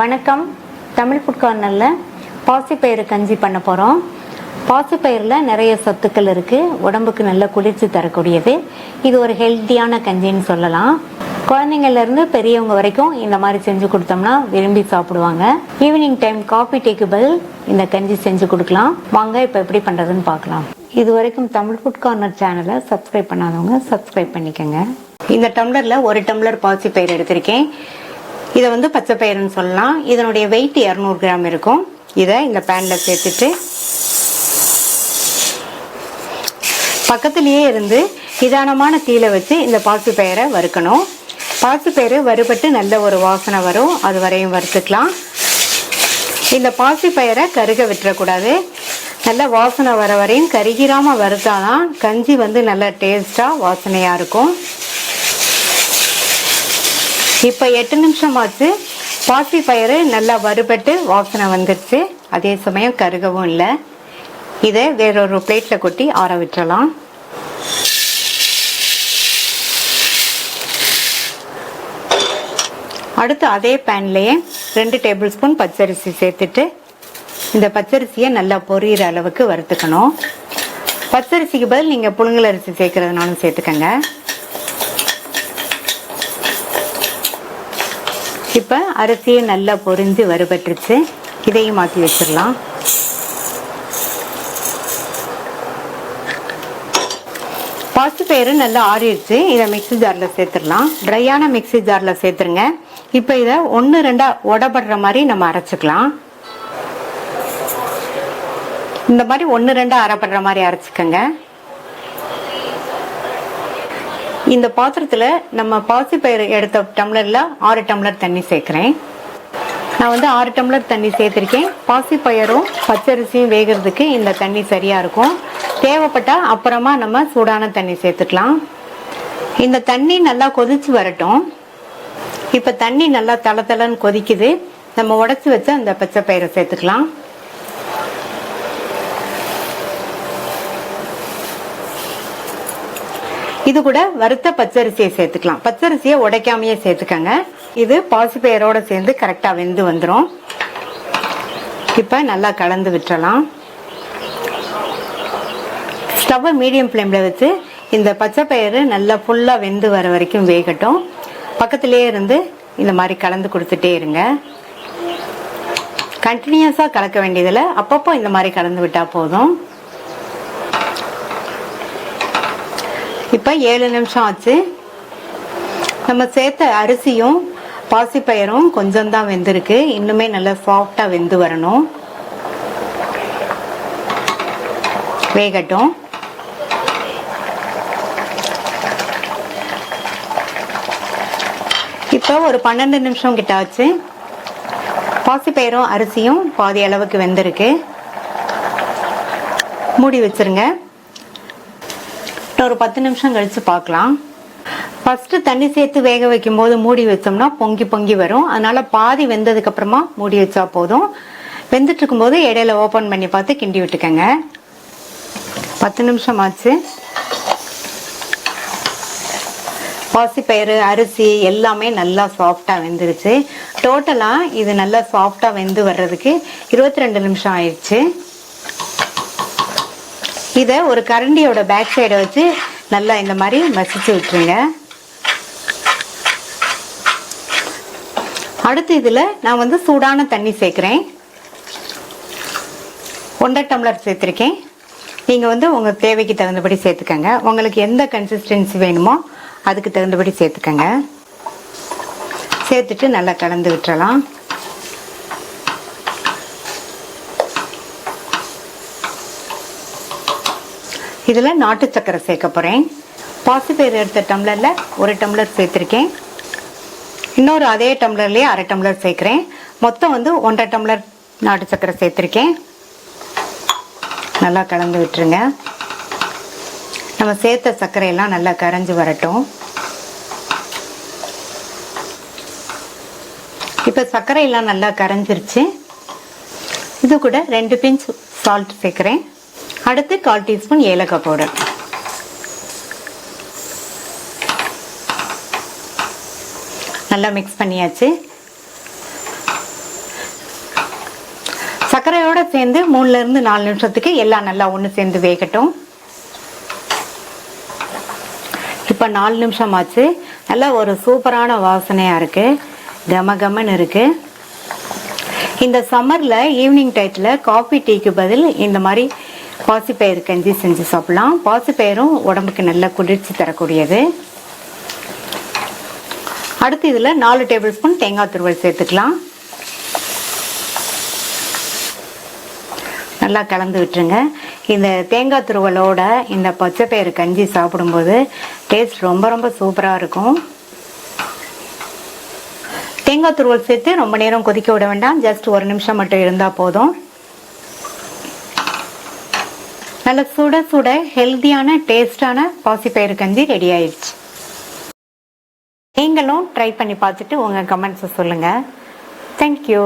வணக்கம். தமிழ் ஃபுட் கார்னரில் பாசிப்பயிறு கஞ்சி பண்ண போகிறோம். பாசிப்பயிரில் நிறைய சத்துக்கள் இருக்குது, உடம்புக்கு நல்ல குளிர்ச்சி தரக்கூடியது. இது ஒரு ஹெல்த்தியான கஞ்சின்னு சொல்லலாம். குழந்தைங்கள்லேருந்து பெரியவங்க வரைக்கும் இந்த மாதிரி செஞ்சு கொடுத்தோம்னா விரும்பி சாப்பிடுவாங்க. ஈவினிங் டைம் காஃபி டீக்கு பதில் இந்த கஞ்சி செஞ்சு கொடுக்கலாம். வாங்க இப்போ எப்படி பண்ணுறதுன்னு பார்க்கலாம். இது வரைக்கும் தமிழ் ஃபுட் கார்னர் சேனலை சப்ஸ்கிரைப் பண்ணாதவங்க சப்ஸ்கிரைப் பண்ணிக்கோங்க. இந்த டம்ளரில் 1 டம்ளர் பாசிப்பயிறு எடுத்திருக்கேன். இதை பச்சை பயிறுன்னு சொல்லலாம். இதனுடைய வெயிட் 200 கிராம் இருக்கும். இதை இந்த பேனில் சேர்த்துட்டு பக்கத்துலேயே இருந்து நிதானமான தீயில வச்சு இந்த பாசிப்பயிரை வறுக்கணும். பாசிப்பயிறு வறுபட்டு நல்ல ஒரு வாசனை வரும், அது வரையும் வறுத்துக்கலாம். இந்த பாசிப்பயிரை கருக விட்டுறக்கூடாது. நல்ல வாசனை வர வரையும் கருகிராமல் வறுத்தாதான் கஞ்சி நல்ல டேஸ்டாக வாசனையாக இருக்கும். இப்போ 8 நிமிஷம் ஆச்சு. பாசிப்பயிறு நல்லா வறுபட்டு வாசனை வந்துருச்சு. அதே சமயம் கருகவும் இல்லை. இதை வேறொரு பிளேட்டில் கொட்டி ஆற விட்டுறலாம். அடுத்து அதே பேன்லேயே 2 டேபிள் ஸ்பூன் பச்சரிசி சேர்த்துட்டு இந்த பச்சரிசியை நல்லா பொரியிற அளவுக்கு வறுத்துக்கணும். பச்சரிசிக்கு பதில் நீங்கள் புழுங்கல் அரிசி சேர்க்கறதுனாலும் சேர்த்துக்கங்க. இப்போ அரிசியை நல்லா பொரிஞ்சு வறுபட்டுருச்சு. இதையும் மாற்றி வச்சிடலாம். பாசிப்பயிறு நல்லா ஆறிடுச்சு. இதை மிக்ஸி ஜாரில் சேர்த்துடலாம். ட்ரையான மிக்ஸி ஜாரில் சேர்த்துருங்க. இப்போ இதை 1-2 உடப்படுற மாதிரி நம்ம அரைச்சிக்கலாம். இந்த மாதிரி 1-2 அரைப்படுற மாதிரி அரைச்சிக்கோங்க. இந்த பாத்திரத்தில் நம்ம பாசிப்பயிறு எடுத்த டம்ளரில் 6 டம்ளர் தண்ணி சேர்க்குறேன். நான் 6 டம்ளர் தண்ணி சேர்த்துருக்கேன். பாசிப்பயிரும் பச்சரிசியும் வேகிறதுக்கு இந்த தண்ணி சரியாக இருக்கும். தேவைப்பட்டால் அப்புறமா நம்ம சூடான தண்ணி சேர்த்துக்கலாம். இந்த தண்ணி நல்லா கொதிச்சு வரட்டும். இப்போ தண்ணி நல்லா தளன்னு கொதிக்குது. நம்ம உடைச்சி வச்ச அந்த பச்சை பயிரை சேர்த்துக்கலாம். இது கூட வறுத்த பச்சரிசியை சேர்த்துக்கலாம். பச்சரிசியை உடைக்காமையே சேர்த்துக்கங்க. இது பாசிப்பயிரோட சேர்ந்து கரெக்டாக வெந்து வந்துடும். இப்போ நல்லா கலந்து விட்டுறலாம். ஸ்டவ்வை மீடியம் ஃப்ளேமில் வச்சு இந்த பச்சை பயிறு நல்லா ஃபுல்லாக வெந்து வர வரைக்கும் வேகட்டும். பக்கத்துலேயே இருந்து இந்த மாதிரி கலந்து கொடுத்துட்டே இருங்க. கண்டினியூஸாக கலக்க வேண்டியதில்லை, அப்பப்போ இந்த மாதிரி கலந்து விட்டால் போதும். இப்போ 7 நிமிஷம் ஆச்சு. நம்ம சேர்த்த அரிசியும் பாசிப்பயிரும் கொஞ்சம் தான் வெந்திருக்கு. இன்னுமே நல்லா சாஃப்டாக வெந்து வரணும். வேகட்டும். இப்போ ஒரு 12 நிமிஷம் கிட்ட ஆச்சு. பாசிப்பயிரும் அரிசியும் பாதி அளவுக்கு வெந்திருக்கு. மூடி வச்சிருங்க. ஒரு 10 நிமிஷம் கழிச்சு பார்க்கலாம். ஃபர்ஸ்ட் தண்ணி சேர்த்து வேக வைக்கும் போது மூடி வச்சோம்னா பொங்கி பொங்கி வரும். அதனால பாதி வெந்ததுக்கு அப்புறமா மூடி வச்சா போதும். வெந்துட்டு இருக்கும் போது இடையில ஓபன் பண்ணி பார்த்து கிண்டி விட்டுக்கங்க. 10 நிமிஷம் ஆச்சு. பாசிப்பயிறு அரிசி எல்லாமே நல்லா சாஃப்டா வெந்துருச்சு. டோட்டலா இது நல்லா சாஃப்டா வெந்து வர்றதுக்கு 22 நிமிஷம் ஆயிடுச்சு. இதை ஒரு கரண்டியோட பேக் சைடை வச்சு நல்லா இந்த மாதிரி மசிச்சு விட்டுருங்க. அடுத்து இதில் நான் சூடான தண்ணி சேர்க்குறேன். 1.5 டம்ளர் சேர்த்துருக்கேன். நீங்கள் உங்கள் தேவைக்கு தகுந்தபடி சேர்த்துக்கங்க. உங்களுக்கு எந்த கன்சிஸ்டன்சி வேணுமோ அதுக்கு தகுந்தபடி சேர்த்துக்கங்க. சேர்த்துட்டு நல்லா கலந்து விட்டுறலாம். இதில் நாட்டு சக்கரை சேர்க்க போகிறேன். பாசிப்பயிறு எடுத்த டம்ளரில் 1 டம்ளர் சேர்த்துருக்கேன். இன்னொரு அதே டம்ளர்லேயே 1/2 டம்ளர் சேர்க்குறேன். மொத்தம் 1.5 டம்ளர் நாட்டு சக்கரை சேர்த்துருக்கேன். நல்லா கலந்து விட்டுருங்க. நம்ம சேர்த்த சர்க்கரையெல்லாம் நல்லா கரைஞ்சி வரட்டும். இப்போ சர்க்கரையெல்லாம் நல்லா கரைஞ்சிருச்சு. இது கூட 2 பிஞ்ச் சால்ட் சேர்க்குறேன். அடுத்து 1/4 டீஸ்பூன் ஏலக்காய் பவுடர். நல்லா மிக்ஸ் பண்ணியாச்சு. சர்க்கரையோட சேர்ந்து 3ல இருந்து 4 நிமிஷத்துக்கு எல்லாம் நல்லா ஒன்று சேர்ந்து வேகட்டும். இப்போ 4 நிமிஷம் ஆச்சு. நல்லா ஒரு சூப்பரான வாசனையா இருக்கு, கம கமன்னு இருக்கு. இந்த சம்மர்ல ஈவினிங் டயத்துல காஃபி டீக்கு பதில் இந்த மாதிரி பாசிப்பயிறு கஞ்சி செஞ்சு சாப்பிடலாம். பாசிப்பயிரும் உடம்புக்கு நல்ல குளிர்ச்சி தரக்கூடியது. அடுத்து இதுல 4 டேபிள் ஸ்பூன் தேங்காய் துருவல் சேர்த்துக்கலாம். நல்லா கலந்து விட்டுருங்க. இந்த தேங்காய் துருவலோட இந்த பச்சைப்பயிறு கஞ்சி சாப்பிடும்போது டேஸ்ட் ரொம்ப ரொம்ப சூப்பராக இருக்கும். தேங்காய் துருவல் சேர்த்து ரொம்ப நேரம் கொதிக்க விட வேண்டாம், ஜஸ்ட் 1 நிமிஷம் மட்டும் இருந்தால் போதும். நல்ல சுட சுட ஹெல்த்தியான டேஸ்டான பாசிப்பயிறு கஞ்சி ரெடி ஆயிடுச்சு. நீங்களும் ட்ரை பண்ணி பார்த்துட்டு உங்கள் கமெண்ட்ஸை சொல்லுங்கள். தேங்க்யூ.